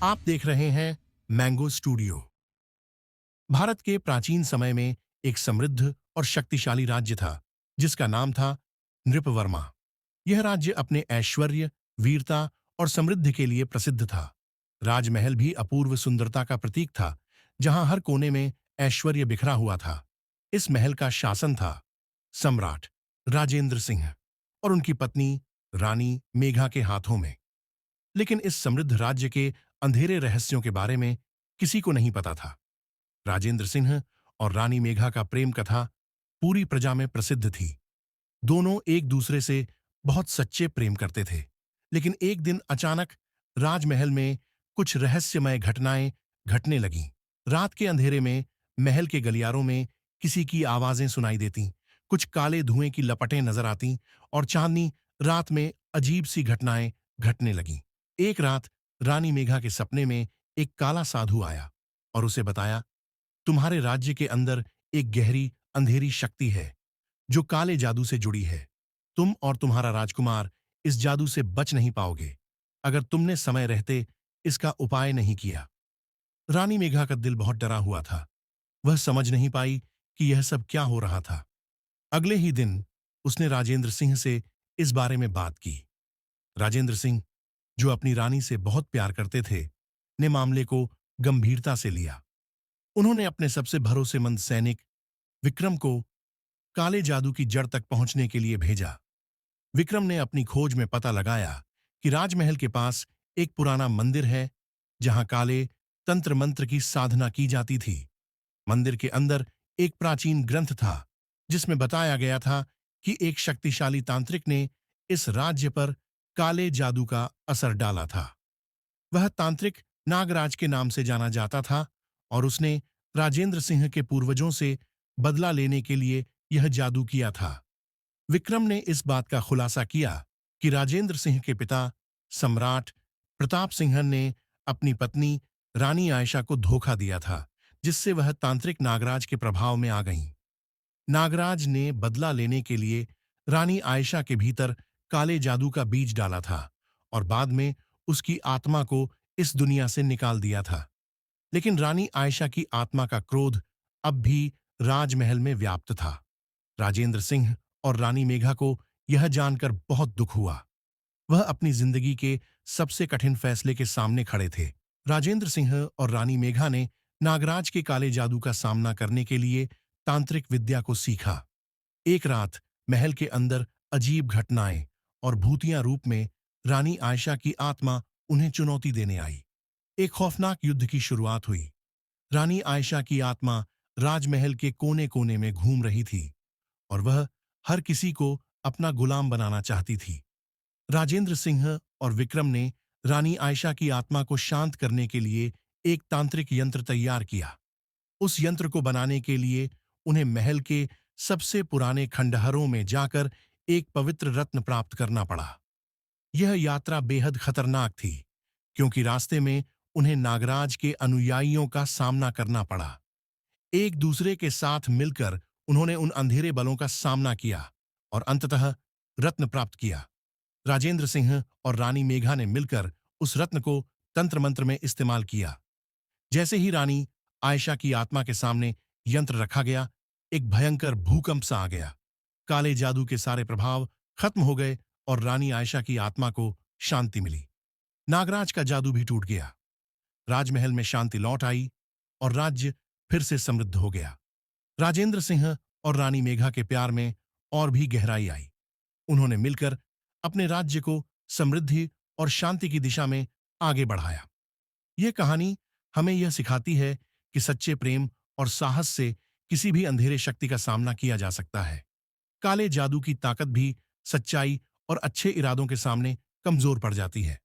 आप देख रहे हैं मैंगो स्टूडियो। भारत के प्राचीन समय में एक समृद्ध और शक्तिशाली राज्य था जिसका नाम था नृपवर्मा। यह राज्य अपने ऐश्वर्य, वीरता और समृद्धि के लिए प्रसिद्ध था। राजमहल भी अपूर्व सुंदरता का प्रतीक था, जहां हर कोने में ऐश्वर्य बिखरा हुआ था। इस महल का शासन था सम्राट राजेंद्र सिंह और उनकी पत्नी रानी मेघा के हाथों में। लेकिन इस समृद्ध राज्य के अंधेरे रहस्यों के बारे में किसी को नहीं पता था। राजेंद्र सिंह और रानी मेघा का प्रेम कथा पूरी प्रजा में प्रसिद्ध थी। दोनों एक दूसरे से बहुत सच्चे प्रेम करते थे। लेकिन एक दिन अचानक राजमहल में कुछ रहस्यमय घटनाएं घटने लगीं। रात के अंधेरे में महल के गलियारों में किसी की आवाजें सुनाई देतीं, कुछ काले धुएं की लपटें नजर आतीं और चांदनी रात में अजीब सी घटनाएं घटने लगीं। एक रात रानी मेघा के सपने में एक काला साधु आया और उसे बताया, तुम्हारे राज्य के अंदर एक गहरी अंधेरी शक्ति है जो काले जादू से जुड़ी है। तुम और तुम्हारा राजकुमार इस जादू से बच नहीं पाओगे अगर तुमने समय रहते इसका उपाय नहीं किया। रानी मेघा का दिल बहुत डरा हुआ था। वह समझ नहीं पाई कि यह सब क्या हो रहा था। अगले ही दिन उसने राजेंद्र सिंह से इस बारे में बात की। राजेंद्र सिंह, जो अपनी रानी से बहुत प्यार करते थे, ने मामले को गंभीरता से लिया। उन्होंने अपने सबसे भरोसेमंद सैनिक विक्रम को काले जादू की जड़ तक पहुंचने के लिए भेजा। विक्रम ने अपनी खोज में पता लगाया कि राजमहल के पास एक पुराना मंदिर है जहां काले तंत्र मंत्र की साधना की जाती थी। मंदिर के अंदर एक प्राचीन ग्रंथ था जिसमें बताया गया था कि एक शक्तिशाली तांत्रिक ने इस राज्य पर काले जादू का असर डाला था। वह तांत्रिक नागराज के नाम से जाना जाता था और उसने राजेंद्र सिंह के पूर्वजों से बदला लेने के लिए यह जादू किया था। विक्रम ने इस बात का खुलासा किया कि राजेंद्र सिंह के पिता सम्राट प्रताप सिंह ने अपनी पत्नी रानी आयशा को धोखा दिया था, जिससे वह तांत्रिक नागराज के प्रभाव में आ गईं। नागराज ने बदला लेने के लिए रानी आयशा के भीतर काले जादू का बीज डाला था और बाद में उसकी आत्मा को इस दुनिया से निकाल दिया था। लेकिन रानी आयशा की आत्मा का क्रोध अब भी राजमहल में व्याप्त था। राजेंद्र सिंह और रानी मेघा को यह जानकर बहुत दुख हुआ। वह अपनी जिंदगी के सबसे कठिन फैसले के सामने खड़े थे। राजेंद्र सिंह और रानी मेघा ने नागराज के काले जादू का सामना करने के लिए तांत्रिक विद्या को सीखा। एक रात महल के अंदर अजीब घटनाएं और भूतिया रूप में रानी आयशा की आत्मा उन्हें चुनौती देने आई। एक खौफनाक युद्ध की शुरुआत हुई। रानी आयशा की आत्मा राजमहल के कोने कोने में घूम रही थी और वह हर किसी को अपना गुलाम बनाना चाहती थी। राजेंद्र सिंह और विक्रम ने रानी आयशा की आत्मा को शांत करने के लिए एक तांत्रिक यंत्र तैयार किया। उस यंत्र को बनाने के लिए उन्हें महल के सबसे पुराने खंडहरों में जाकर एक पवित्र रत्न प्राप्त करना पड़ा। यह यात्रा बेहद खतरनाक थी क्योंकि रास्ते में उन्हें नागराज के अनुयायियों का सामना करना पड़ा। एक दूसरे के साथ मिलकर उन्होंने उन अंधेरे बलों का सामना किया और अंततः रत्न प्राप्त किया। राजेंद्र सिंह और रानी मेघा ने मिलकर उस रत्न को तंत्र मंत्र में इस्तेमाल किया। जैसे ही रानी आयशा की आत्मा के सामने यंत्र रखा गया, एक भयंकर भूकंप सा आ गया। काले जादू के सारे प्रभाव खत्म हो गए और रानी आयशा की आत्मा को शांति मिली। नागराज का जादू भी टूट गया। राजमहल में शांति लौट आई और राज्य फिर से समृद्ध हो गया। राजेंद्र सिंह और रानी मेघा के प्यार में और भी गहराई आई। उन्होंने मिलकर अपने राज्य को समृद्धि और शांति की दिशा में आगे बढ़ाया। यह कहानी हमें यह सिखाती है कि सच्चे प्रेम और साहस से किसी भी अंधेरे शक्ति का सामना किया जा सकता है। काले जादू की ताकत भी सच्चाई और अच्छे इरादों के सामने कमजोर पड़ जाती है।